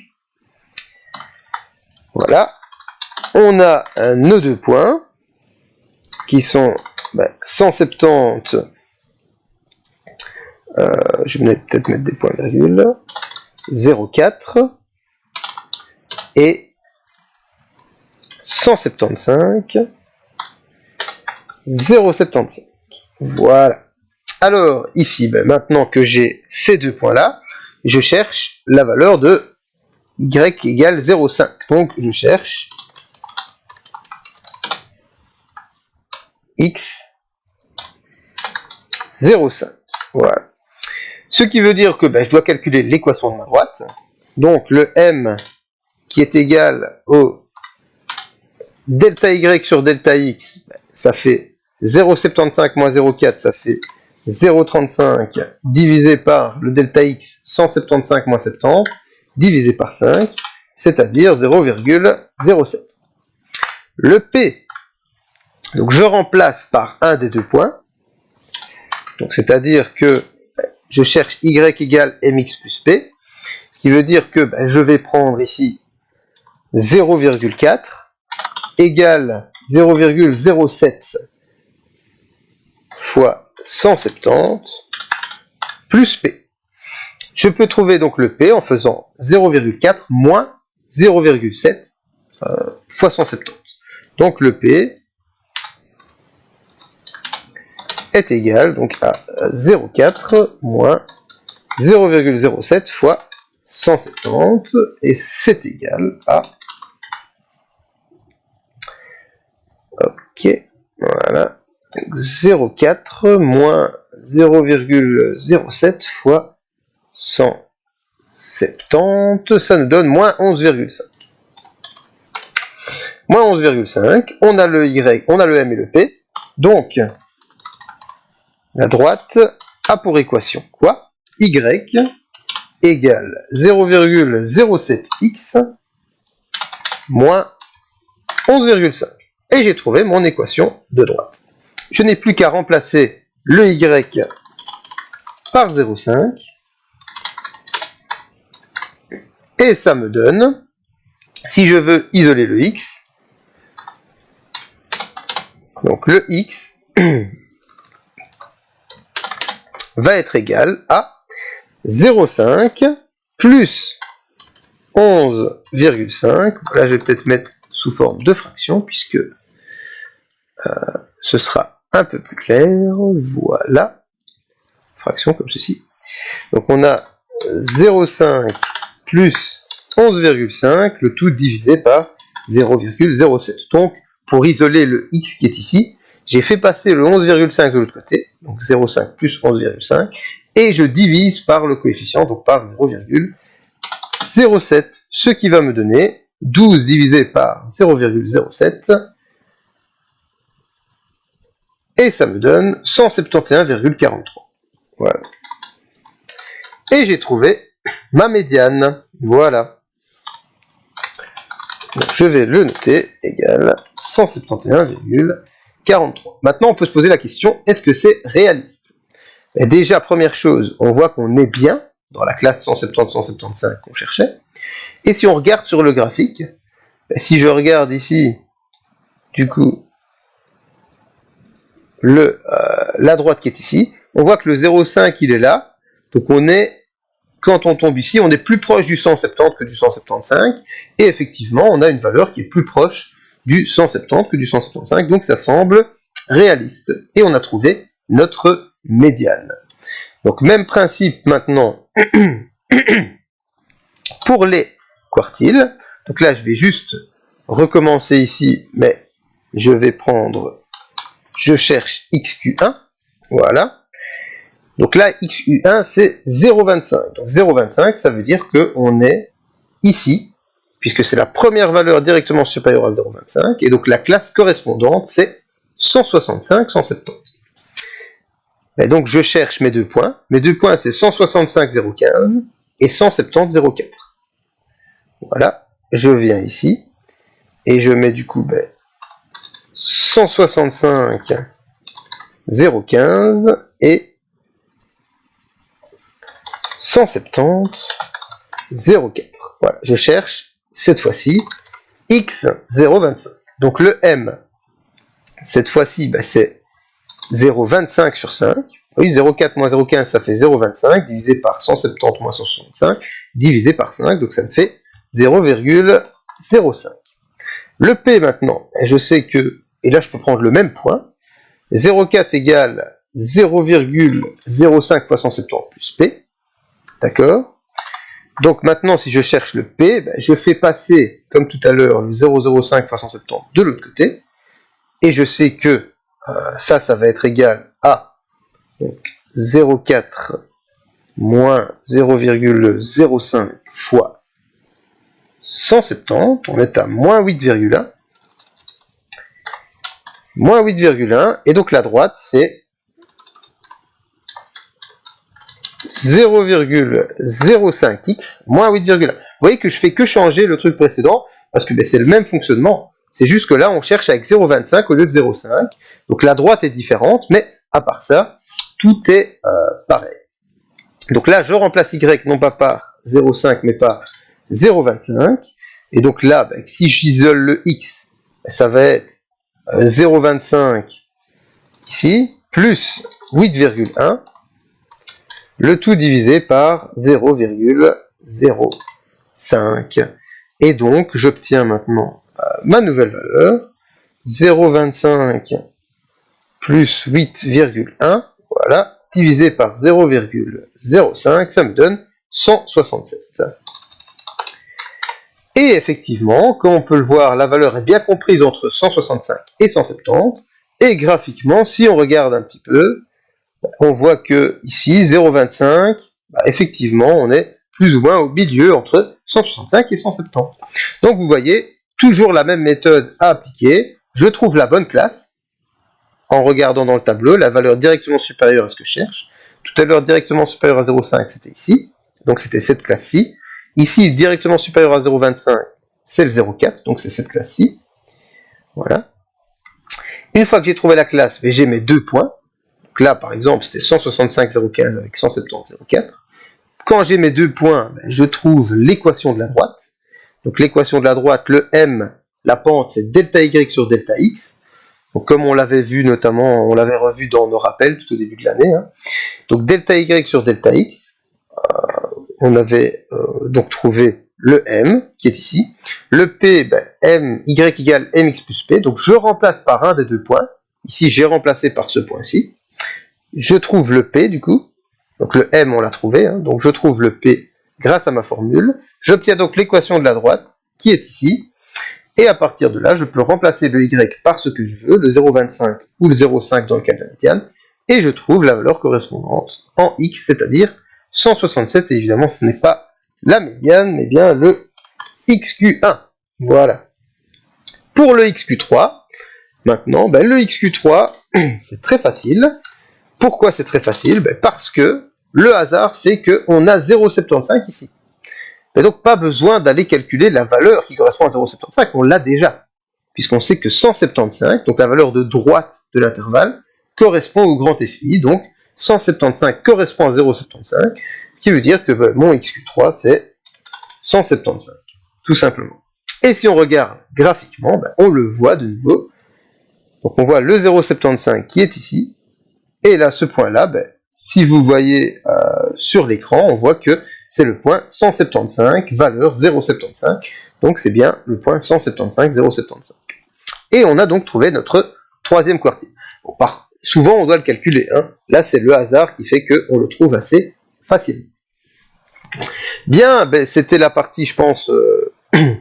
voilà, on a nos deux points qui sont 170, je vais peut-être mettre des points virgules, 0,4 et 175 0,75. Voilà. Alors ici, maintenant que j'ai ces deux points-là, je cherche la valeur de y égale 0,5. Donc je cherche x 0,5. Voilà. Ce qui veut dire que je dois calculer l'équation de ma droite. Donc le m qui est égal au delta y sur delta x, ça fait 0,75 moins 0,4, ça fait 0,35 divisé par le delta x 175 moins 70 divisé par 5, c'est-à-dire 0,07. Le p, donc je remplace par un des deux points, donc c'est-à-dire que je cherche y égale mx plus p, ce qui veut dire que je vais prendre ici 0,4 égale 0,07 fois 170 plus p. Je peux trouver donc le p en faisant 0,4 moins 0,7 fois 170. Donc le p est égal donc à 0,4 moins 0,07 fois 170 et c'est égal à voilà 0,4 moins 0,07 fois 170, ça nous donne moins 11,5. Moins 11,5, on a le y, on a le m et le p, donc la droite a pour équation quoi? Y égale 0,07x moins 11,5. Et j'ai trouvé mon équation de droite. Je n'ai plus qu'à remplacer le y par 0,5. Et ça me donne, si je veux isoler le x, donc le x va être égal à 0,5 plus 11,5. Là, je vais peut-être mettre sous forme de fraction, puisque ce sera un peu plus clair. Voilà. Fraction comme ceci. Donc on a 0,5 plus 11,5, le tout divisé par 0,07. Donc, pour isoler le x qui est ici, j'ai fait passer le 11,5 de l'autre côté, donc 0,5 plus 11,5, et je divise par le coefficient, donc par 0,07, ce qui va me donner 12 divisé par 0,07, et ça me donne 171,43. Voilà. Et j'ai trouvé ma médiane. Voilà. Donc je vais le noter, égal 171,43. Maintenant, on peut se poser la question, est-ce que c'est réaliste? Et déjà, première chose, on voit qu'on est bien dans la classe 170-175 qu'on cherchait. Et si on regarde sur le graphique, si je regarde ici, du coup, la droite qui est ici, on voit que le 0,5 il est là, donc on est, quand on tombe ici, on est plus proche du 170 que du 175, et effectivement on a une valeur qui est plus proche du 170 que du 175, donc ça semble réaliste, et on a trouvé notre médiane. Donc même principe maintenant pour les quartiles, donc là je vais juste recommencer ici, mais je vais prendre... Je cherche XQ1, voilà. Donc là, XQ1, c'est 0,25. Donc 0,25, ça veut dire qu'on est ici, puisque c'est la première valeur directement supérieure à 0,25, et donc la classe correspondante, c'est 165, 170. Et donc je cherche mes deux points. Mes deux points, c'est 165, 0,15 et 170, 0,4. Voilà, je viens ici, et je mets du coup... 165, 0,15 et 170, 0,4. Voilà, je cherche cette fois-ci x 0,25. Donc le m, cette fois-ci, c'est 0,25 sur 5. Oui, 0,4 moins 0,15, ça fait 0,25, divisé par 170 moins 165, divisé par 5, donc ça me fait 0,05. Le P maintenant, je sais que, et là je peux prendre le même point, 0,4 égale 0,05 fois 170 plus P, d'accord? Donc maintenant si je cherche le P, je fais passer, comme tout à l'heure, le 0,05 fois 170 de l'autre côté, et je sais que ça va être égal à 0,4 moins 0,05 fois 170, on est à moins 8,1. Moins 8,1, et donc la droite, c'est 0,05x moins 8,1. Vous voyez que je fais que changer le truc précédent, parce que c'est le même fonctionnement. C'est juste que là, on cherche avec 0,25 au lieu de 0,5. Donc la droite est différente, mais à part ça, tout est pareil. Donc là, je remplace y non pas par 0,5, mais par 0,25. Et donc là, si j'isole le x, ça va être 0,25 ici, plus 8,1, le tout divisé par 0,05. Et donc, j'obtiens maintenant ma nouvelle valeur, 0,25 plus 8,1, voilà, divisé par 0,05, ça me donne 167. Et effectivement, comme on peut le voir, la valeur est bien comprise entre 165 et 170, et graphiquement, si on regarde un petit peu, on voit que ici, 0,25, effectivement, on est plus ou moins au milieu entre 165 et 170. Donc vous voyez, toujours la même méthode à appliquer, je trouve la bonne classe, en regardant dans le tableau, la valeur directement supérieure à ce que je cherche. Tout à l'heure, directement supérieure à 0,5, c'était ici, donc c'était cette classe-ci. Ici, directement supérieur à 0,25, c'est le 0,4, donc c'est cette classe-ci. Voilà. Une fois que j'ai trouvé la classe, j'ai mes deux points. Donc là, par exemple, c'était 165,015 avec 170,004. Quand j'ai mes deux points, je trouve l'équation de la droite. Donc l'équation de la droite, le m, la pente, c'est delta y sur delta x. Donc comme on l'avait vu notamment, on l'avait revu dans nos rappels tout au début de l'année. Donc delta y sur delta x, on avait donc trouvé le m, qui est ici. Le p, m, y égale mx plus p. Donc je remplace par un des deux points. Ici, j'ai remplacé par ce point-ci. Je trouve le p, du coup. Donc le m, on l'a trouvé. Donc je trouve le p grâce à ma formule. J'obtiens donc l'équation de la droite, qui est ici. Et à partir de là, je peux remplacer le y par ce que je veux, le 0,25 ou le 0,5 dans le cas de la médiane. Et je trouve la valeur correspondante en x, c'est-à-dire 167, et évidemment ce n'est pas la médiane, mais bien le XQ1. Voilà. Pour le XQ3, maintenant, le XQ3, c'est très facile. Pourquoi c'est très facile? Parce que le hasard fait qu'on a 0,75 ici. Et donc pas besoin d'aller calculer la valeur qui correspond à 0,75, on l'a déjà. Puisqu'on sait que 175, donc la valeur de droite de l'intervalle, correspond au grand FI, donc 175 correspond à 0,75, ce qui veut dire que mon XQ3 c'est 175, tout simplement. Et si on regarde graphiquement, on le voit de nouveau. Donc on voit le 0,75 qui est ici, et là ce point-là, si vous voyez sur l'écran, on voit que c'est le point 175, valeur 0,75, donc c'est bien le point 175, 0,75. Et on a donc trouvé notre troisième quartile. Bon, souvent on doit le calculer, là c'est le hasard qui fait qu'on le trouve assez facilement. Bien, c'était la partie, je pense,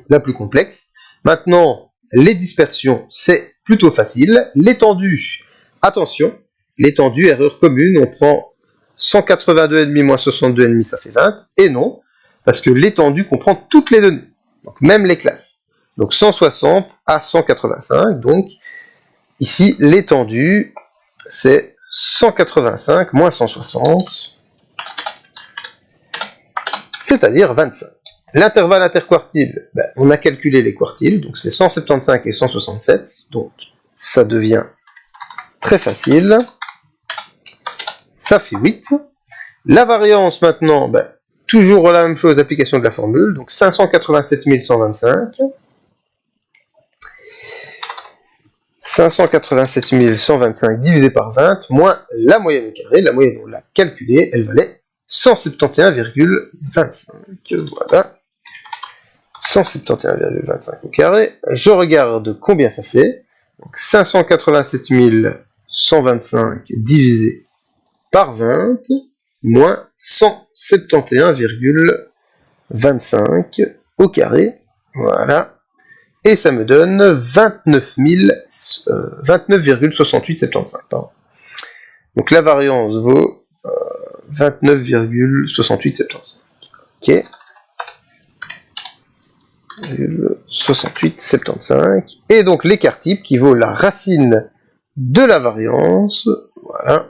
la plus complexe. Maintenant, les dispersions, c'est plutôt facile. L'étendue, attention, l'étendue, erreur commune, on prend 182,5 moins 62,5, ça fait 20, et non, parce que l'étendue comprend toutes les données, donc même les classes. Donc 160 à 185, donc ici l'étendue, c'est 185 moins 160, c'est-à-dire 25. L'intervalle interquartile, on a calculé les quartiles, donc c'est 175 et 167, donc ça devient très facile. Ça fait 8. La variance maintenant, toujours la même chose, application de la formule, donc 587 125. 587 125 divisé par 20, moins la moyenne au carré. La moyenne, on l'a calculée, elle valait 171,25. Voilà. 171,25 au carré. Je regarde combien ça fait. Donc 587 125 divisé par 20, moins 171,25 au carré. Voilà. Et ça me donne 29,6875. Donc la variance vaut 29,6875. Ok. 68,75. Et donc l'écart type qui vaut la racine de la variance. Voilà.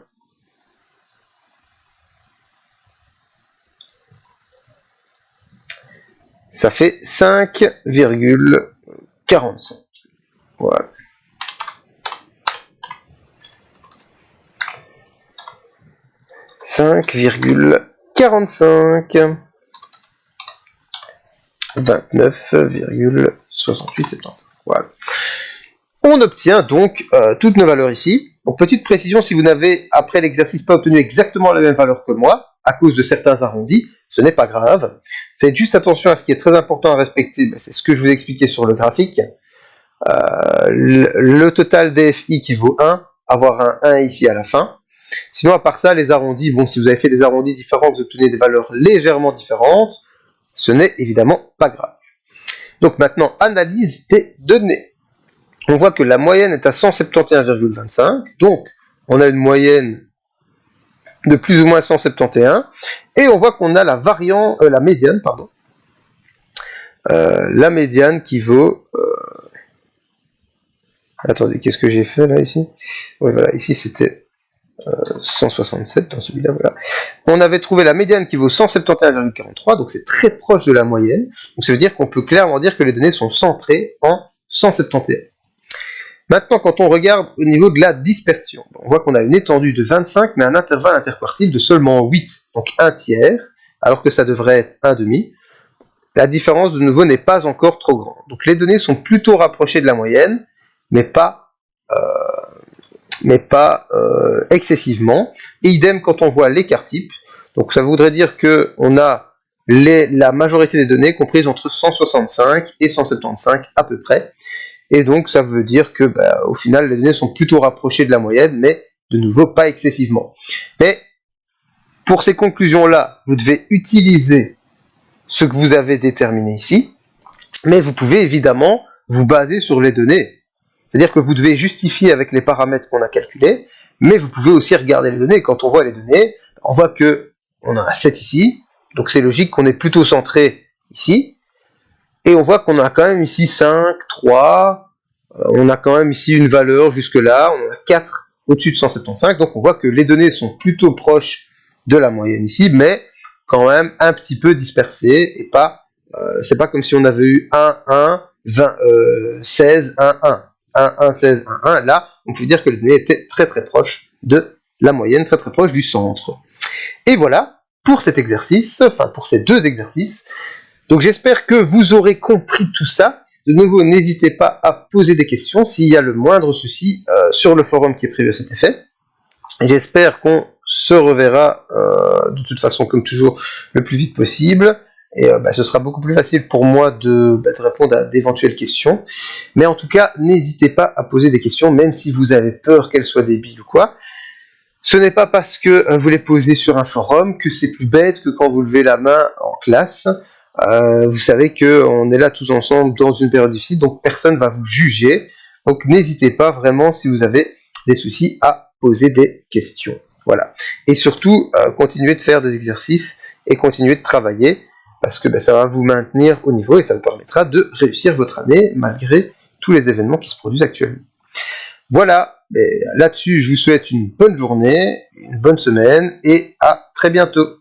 Ça fait 5,45. Voilà. « 5,45. 29,6875. Voilà. On obtient donc toutes nos valeurs ici. Donc petite précision, si vous n'avez après l'exercice pas obtenu exactement la même valeur que moi, à cause de certains arrondis, ce n'est pas grave. Faites juste attention à ce qui est très important à respecter, c'est ce que je vous ai expliqué sur le graphique. Le total DFI qui vaut 1, avoir un 1 ici à la fin. Sinon, à part ça, les arrondis, si vous avez fait des arrondis différents, vous obtenez des valeurs légèrement différentes, ce n'est évidemment pas grave. Donc maintenant, analyse des données. On voit que la moyenne est à 171,25, donc on a une moyenne de plus ou moins 171, et on voit qu'on a la médiane, la médiane qui vaut... Attendez, qu'est-ce que j'ai fait là ici? Oui, voilà, ici c'était 167 dans celui-là, voilà. On avait trouvé la médiane qui vaut 171,43, donc c'est très proche de la moyenne. Donc ça veut dire qu'on peut clairement dire que les données sont centrées en 171. Maintenant, quand on regarde au niveau de la dispersion, on voit qu'on a une étendue de 25, mais un intervalle interquartile de seulement 8, donc un tiers, alors que ça devrait être un demi. La différence, de nouveau, n'est pas encore trop grande. Donc les données sont plutôt rapprochées de la moyenne, mais pas excessivement. Et idem quand on voit l'écart type. Donc ça voudrait dire qu'on a la majorité des données comprises entre 165 et 175 à peu près. Et donc ça veut dire que au final les données sont plutôt rapprochées de la moyenne, mais de nouveau pas excessivement. Mais pour ces conclusions-là, vous devez utiliser ce que vous avez déterminé ici, mais vous pouvez évidemment vous baser sur les données. C'est-à-dire que vous devez justifier avec les paramètres qu'on a calculés, mais vous pouvez aussi regarder les données. Quand on voit les données, on voit que on a 7 ici, donc c'est logique qu'on est plutôt centré ici, et on voit qu'on a quand même ici 5, 3, On a quand même ici une valeur jusque-là, on a 4 au-dessus de 175, donc on voit que les données sont plutôt proches de la moyenne ici, mais quand même un petit peu dispersées, et pas, c'est pas comme si on avait eu 1, 1, 20, 16, 1, 1, 1, 1, 16, 1, 1, là, on peut dire que les données étaient très très proches de la moyenne, très très proches du centre. Et voilà, pour cet exercice, enfin pour ces deux exercices, donc j'espère que vous aurez compris tout ça. De nouveau, n'hésitez pas à poser des questions s'il y a le moindre souci sur le forum qui est prévu à cet effet. J'espère qu'on se reverra de toute façon, comme toujours, le plus vite possible. Et ce sera beaucoup plus facile pour moi de répondre à d'éventuelles questions. Mais en tout cas, n'hésitez pas à poser des questions, même si vous avez peur qu'elles soient débiles ou quoi. Ce n'est pas parce que vous les posez sur un forum que c'est plus bête que quand vous levez la main en classe. Vous savez qu'on est là tous ensemble dans une période difficile, donc personne ne va vous juger. Donc n'hésitez pas vraiment, si vous avez des soucis, à poser des questions. Voilà. Et surtout, continuez de faire des exercices et continuez de travailler, parce que ça va vous maintenir au niveau et ça vous permettra de réussir votre année malgré tous les événements qui se produisent actuellement. Voilà, là-dessus je vous souhaite une bonne journée, une bonne semaine et à très bientôt.